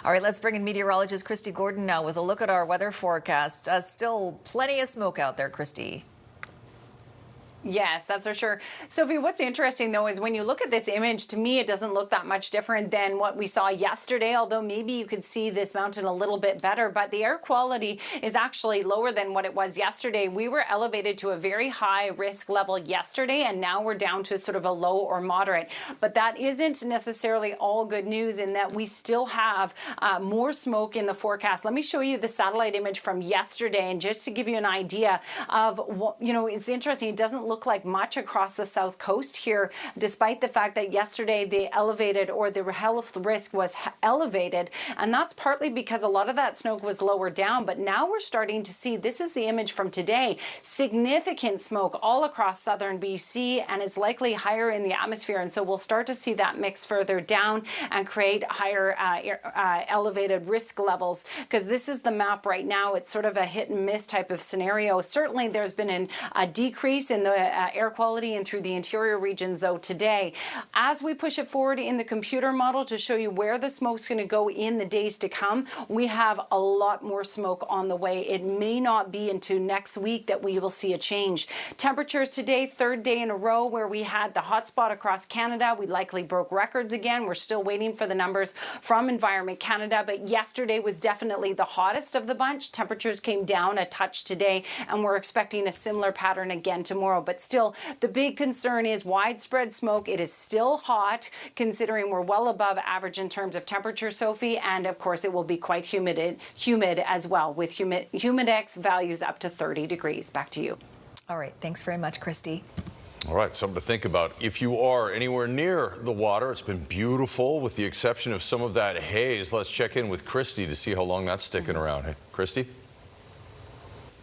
All right, let's bring in meteorologist Kristi Gordon now with a look at our weather forecast. Still plenty of smoke out there, Kristi. Yes, that's for sure. Sophie, what's interesting, though, is when you look at this image, to me, it doesn't look that much different than what we saw yesterday, although maybe you could see this mountain a little bit better. But the air quality is actually lower than what it was yesterday. We were elevated to a very high risk level yesterday, and now we're down to sort of a low or moderate. But that isn't necessarily all good news in that we still have more smoke in the forecast. Let me show you the satellite image from yesterday, and just to give you an idea of what, it's interesting. It doesn't look like much across the south coast here, despite the fact that yesterday the elevated or the health risk was elevated. And that's partly because a lot of that smoke was lower down. But now we're starting to see, this is the image from today, significant smoke all across southern BC, and is likely higher in the atmosphere. And so we'll start to see that mix further down and create higher elevated risk levels, because this is the map right now. It's sort of a hit and miss type of scenario. Certainly there's been a decrease in the air quality and through the interior regions, though, today. As we push it forward in the computer model to show you where the smoke's going to go in the days to come, we have a lot more smoke on the way. It may not be into next week that we will see a change. Temperatures today, third day in a row where we had the hot spot across Canada. We likely broke records again. We're still waiting for the numbers from Environment Canada, but yesterday was definitely the hottest of the bunch. Temperatures came down a touch today, and we're expecting a similar pattern again tomorrow. But still, the big concern is widespread smoke. It is still hot, considering we're well above average in terms of temperature, Sophie, and of course it will be quite humid as well, with humidex values up to 30 degrees. Back to you. All right, thanks very much, Kristi. All right, something to think about. If you are anywhere near the water, it's been beautiful with the exception of some of that haze. Let's check in with Kristi to see how long that's sticking around. Hey, Kristi?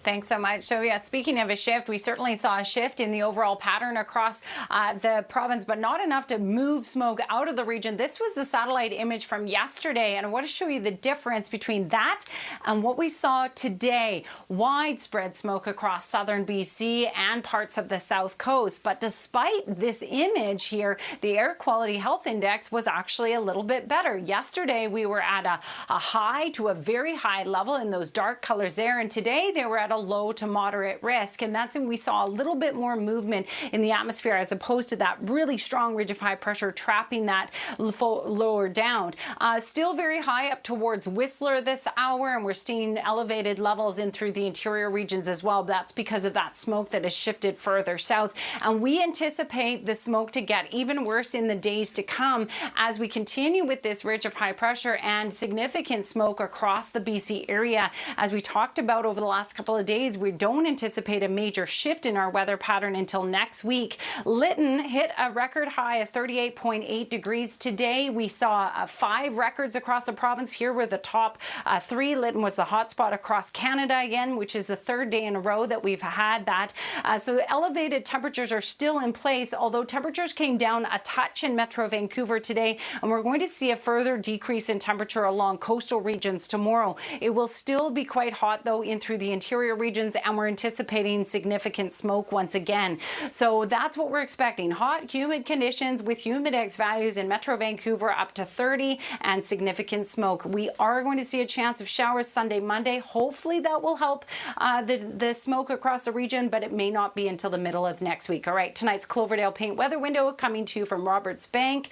Thanks so much. So yeah, speaking of a shift, we certainly saw a shift in the overall pattern across the province, but not enough to move smoke out of the region. This was the satellite image from yesterday, and I want to show you the difference between that and what we saw today. Widespread smoke across southern BC and parts of the south coast. But despite this image here, the air quality health index was actually a little bit better. Yesterday, we were at a high to a very high level in those dark colors there, and today they were at a low to moderate risk, and that's when we saw a little bit more movement in the atmosphere as opposed to that really strong ridge of high pressure trapping that lower down. Still very high up towards Whistler this hour, and we're seeing elevated levels in through the interior regions as well. That's because of that smoke that has shifted further south, and we anticipate the smoke to get even worse in the days to come as we continue with this ridge of high pressure and significant smoke across the BC area. As we talked about over the last couple of days, we don't anticipate a major shift in our weather pattern until next week. Lytton hit a record high of 38.8 degrees today. We saw 5 records across the province. Here were the top 3. Lytton was the hotspot across Canada again, which is the 3rd day in a row that we've had that. So elevated temperatures are still in place, although temperatures came down a touch in Metro Vancouver today, and we're going to see a further decrease in temperature along coastal regions tomorrow. It will still be quite hot, though, in through the interior regions, and we're anticipating significant smoke once again. So that's what we're expecting. Hot, humid conditions with humidex values in Metro Vancouver up to 30 and significant smoke. We are going to see a chance of showers Sunday, Monday. Hopefully that will help the smoke across the region, but it may not be until the middle of next week. All right, tonight's Cloverdale Paint weather window coming to you from Roberts Bank,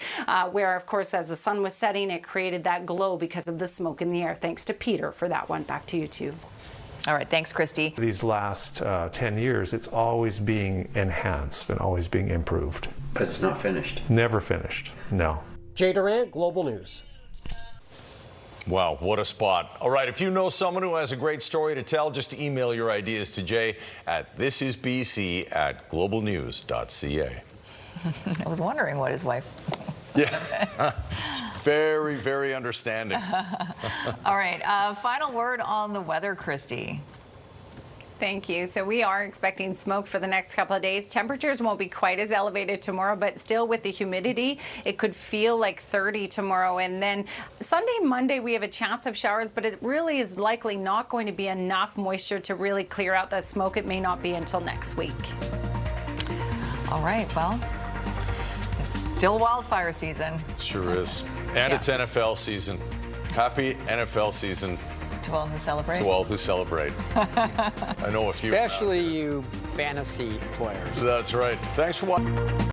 where, of course, as the sun was setting, it created that glow because of the smoke in the air. Thanks to Peter for that one. Back to you, too. All right, thanks, Kristi. These last 10 years, it's always being enhanced and always being improved. But it's not finished. Never finished, no. Jay Durant, Global News. Wow, what a spot. All right, if you know someone who has a great story to tell, just email your ideas to Jay at thisisbc@globalnews.ca. I was wondering what his wife... Yeah. Very, very understanding. All right, final word on the weather, Kristi. Thank you. So we are expecting smoke for the next couple of days. Temperatures won't be quite as elevated tomorrow, but still with the humidity, it could feel like 30 tomorrow. And then Sunday, Monday, we have a chance of showers, but it really is likely not going to be enough moisture to really clear out that smoke. It may not be until next week. All right, well, it's still wildfire season. Sure is. And it's NFL season. Happy NFL season To all who celebrate. to all who celebrate. I know a few. Especially you fantasy players. That's right. Thanks for watching.